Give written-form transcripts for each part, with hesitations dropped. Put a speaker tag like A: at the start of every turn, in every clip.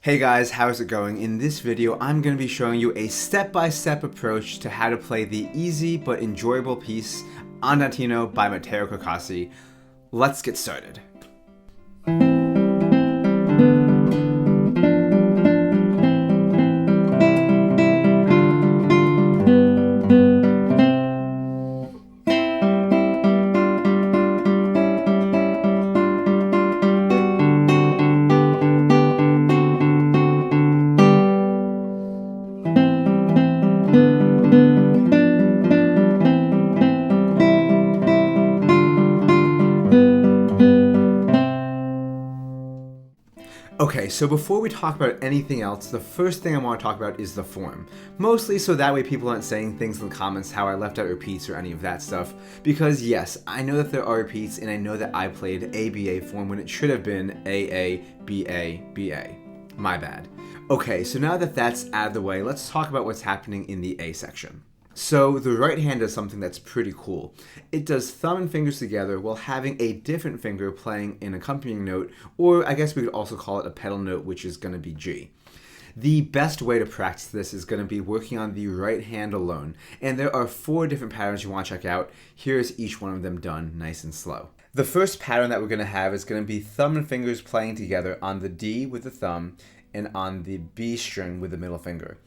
A: Hey guys, how's it going? In this video, I'm going to be showing you a step-by-step approach to how to play the easy but enjoyable piece Andantino by Matteo Carcassi. Let's get started. Okay, so before we talk about anything else, the first thing I want to talk about is the form. Mostly so that way people aren't saying things in the comments how I left out repeats or any of that stuff. Because yes, I know that there are repeats and I know that I played ABA form when it should have been AA, BA, BA. My bad. Okay, so now that that's out of the way, let's talk about what's happening in the A section. So the right hand does something that's pretty cool. It does thumb and fingers together while having a different finger playing an accompanying note, or I guess we could also call it a pedal note, which is going to be G. The best way to practice this is going to be working on the right hand alone, and there are 4 different patterns you want to check out. Here's each one of them done nice and slow. The first pattern that we're going to have is going to be thumb and fingers playing together on the D with the thumb and on the B string with the middle finger.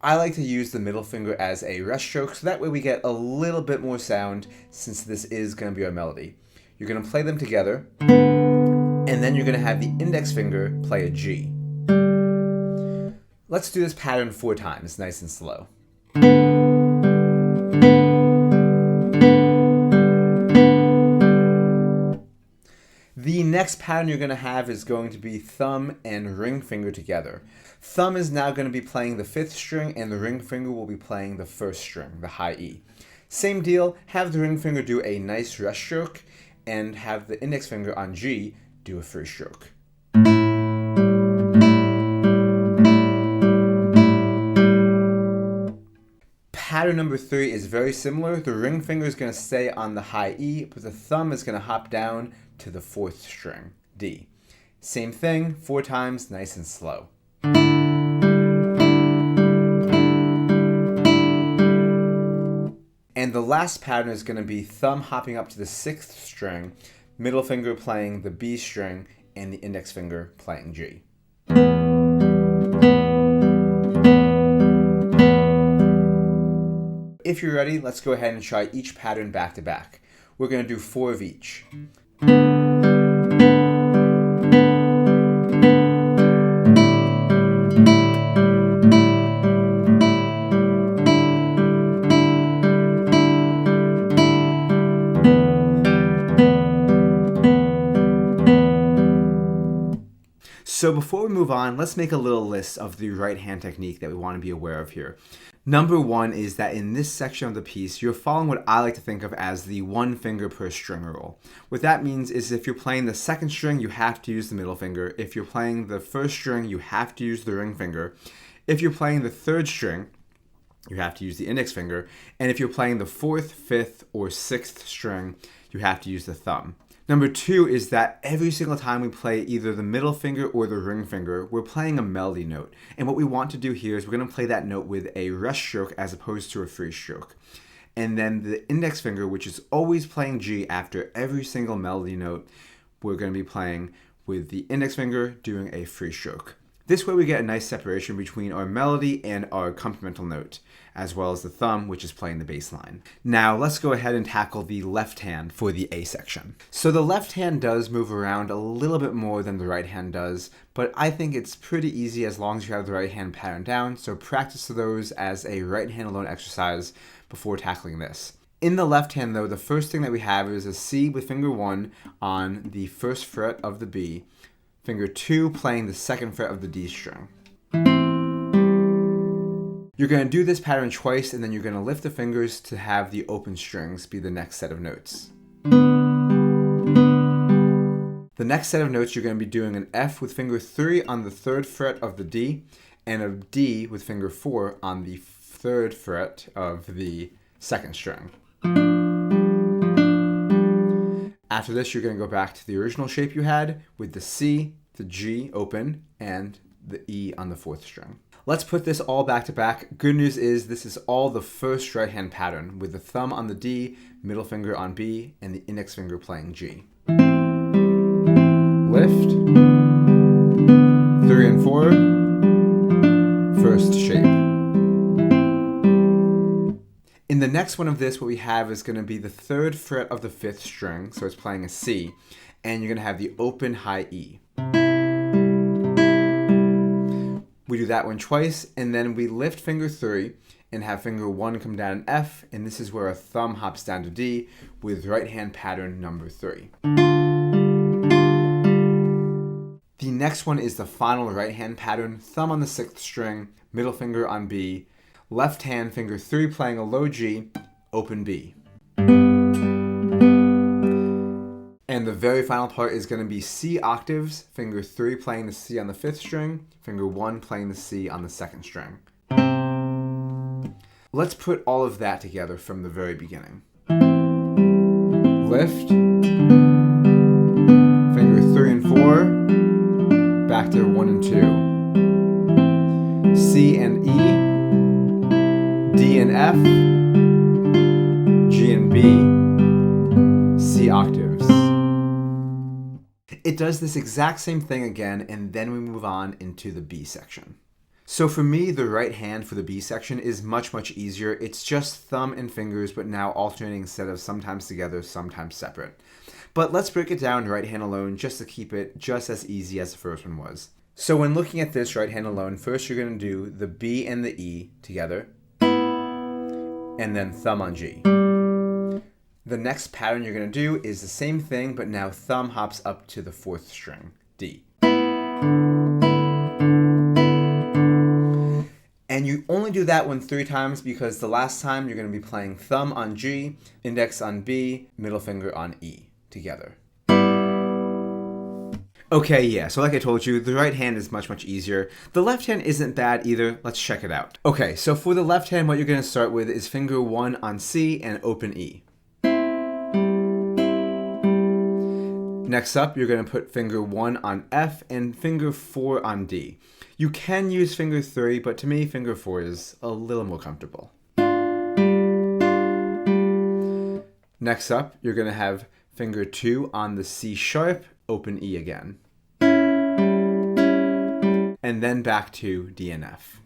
A: I like to use the middle finger as a rest stroke so that way we get a little bit more sound since this is going to be our melody. You're going to play them together and then you're going to have the index finger play a G. Let's do this pattern 4 times, nice and slow. The next pattern you're going to have is going to be thumb and ring finger together. Thumb is now going to be playing the 5th string and the ring finger will be playing the 1st string, the high E. Same deal, have the ring finger do a nice rest stroke and have the index finger on G do a free stroke. Pattern number 3 is very similar. The ring finger is going to stay on the high E, but the thumb is going to hop down to the 4th string, D. Same thing, 4 times, nice and slow. And the last pattern is going to be thumb hopping up to the 6th string, middle finger playing the B string, and the index finger playing G. If you're ready, let's go ahead and try each pattern back to back. We're going to do 4 of each. So before we move on, let's make a little list of the right hand technique that we want to be aware of here. Number 1 is that in this section of the piece, you're following what I like to think of as the 1 finger per string rule. What that means is if you're playing the 2nd string, you have to use the middle finger. If you're playing the 1st string, you have to use the ring finger. If you're playing the 3rd string, you have to use the index finger. And if you're playing the 4th, 5th, or 6th string, you have to use the thumb. Number 2 is that every single time we play either the middle finger or the ring finger, we're playing a melody note. And what we want to do here is we're going to play that note with a rest stroke as opposed to a free stroke. And then the index finger, which is always playing G after every single melody note, we're going to be playing with the index finger doing a free stroke. This way we get a nice separation between our melody and our complemental note, as well as the thumb, which is playing the bass line. Now let's go ahead and tackle the left hand for the A section. So the left hand does move around a little bit more than the right hand does, but I think it's pretty easy as long as you have the right hand pattern down, so practice those as a right hand alone exercise before tackling this. In the left hand though, the first thing that we have is a C with finger 1 on the 1st fret of the B, finger 2 playing the 2nd fret of the D string. You're going to do this pattern twice and then you're going to lift the fingers to have the open strings be the next set of notes. The next set of notes you're going to be doing an F with finger 3 on the 3rd fret of the D and a D with finger 4 on the 3rd fret of the 2nd string. After this, you're going to go back to the original shape you had with the C, the G open, and the E on the 4th string. Let's put this all back to back. Good news is this is all the first right hand pattern with the thumb on the D, middle finger on B, and the index finger playing G. Lift, 3 and 4, first shape. In the next one of this, what we have is going to be the 3rd fret of the 5th string, so it's playing a C, and you're going to have the open high E. We do that one twice, and then we lift finger 3 and have finger 1 come down an F, and this is where a thumb hops down to D with right hand pattern number 3. The next one is the final right hand pattern, thumb on the 6th string, middle finger on B, left hand finger 3 playing a low G, open B. And the very final part is going to be C octaves, finger 3 playing the C on the 5th string, finger 1 playing the C on the 2nd string. Let's put all of that together from the very beginning. Lift, finger 3 and 4, back to 1 and 2. C and E, D and F, G and B, C octaves. It does this exact same thing again, and then we move on into the B section. So for me, the right hand for the B section is much, much easier. It's just thumb and fingers, but now alternating instead of sometimes together, sometimes separate. But let's break it down right hand alone just to keep it just as easy as the first one was. So when looking at this right hand alone, first you're going to do the B and the E together, and then thumb on G. The next pattern you're going to do is the same thing, but now thumb hops up to the 4th string, D. And you only do that one 3 times because the last time you're going to be playing thumb on G, index on B, middle finger on E together. Okay, yeah, so like I told you, the right hand is much, much easier. The left hand isn't bad either. Let's check it out. Okay, so for the left hand, what you're going to start with is finger 1 on C and open E. Next up, you're going to put finger 1 on F and finger 4 on D. You can use finger 3, but to me, finger 4 is a little more comfortable. Next up, you're going to have finger 2 on the C sharp, open E again. And then back to D and F.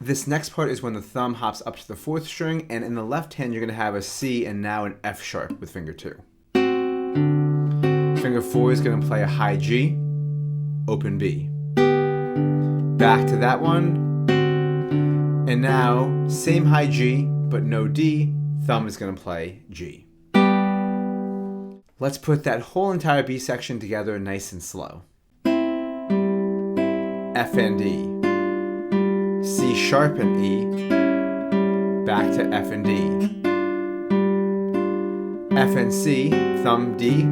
A: This next part is when the thumb hops up to the 4th string, and in the left hand you're going to have a C and now an F sharp with finger 2. Finger 4 is going to play a high G, open B. Back to that one, and now same high G but no D, thumb is going to play G. Let's put that whole entire B section together nice and slow. F and D. C sharp and E, back to F and D. F and C, thumb D,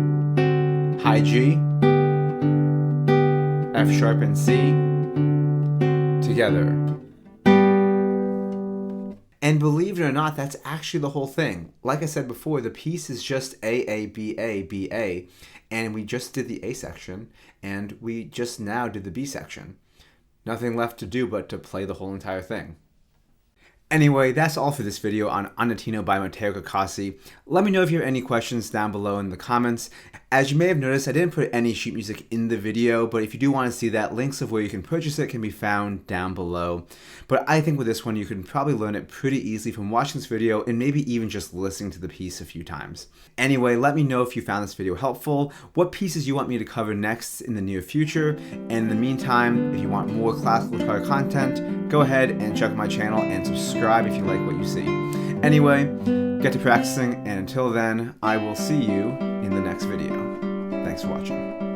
A: high G, F sharp and C, together. And believe it or not, that's actually the whole thing. Like I said before, the piece is just A, B, A, B, A, and we just did the A section, and we just now did the B section. Nothing left to do but to play the whole entire thing. Anyway, that's all for this video on Andantino by Matteo Carcassi. Let me know if you have any questions down below in the comments. As you may have noticed, I didn't put any sheet music in the video, but if you do want to see that, links of where you can purchase it can be found down below. But I think with this one, you can probably learn it pretty easily from watching this video and maybe even just listening to the piece a few times. Anyway, let me know if you found this video helpful, what pieces you want me to cover next in the near future, and in the meantime, if you want more classical guitar content, go ahead and check out my channel and subscribe if you like what you see. Anyway, get to practicing, and until then, I will see you in the next video. Thanks for watching.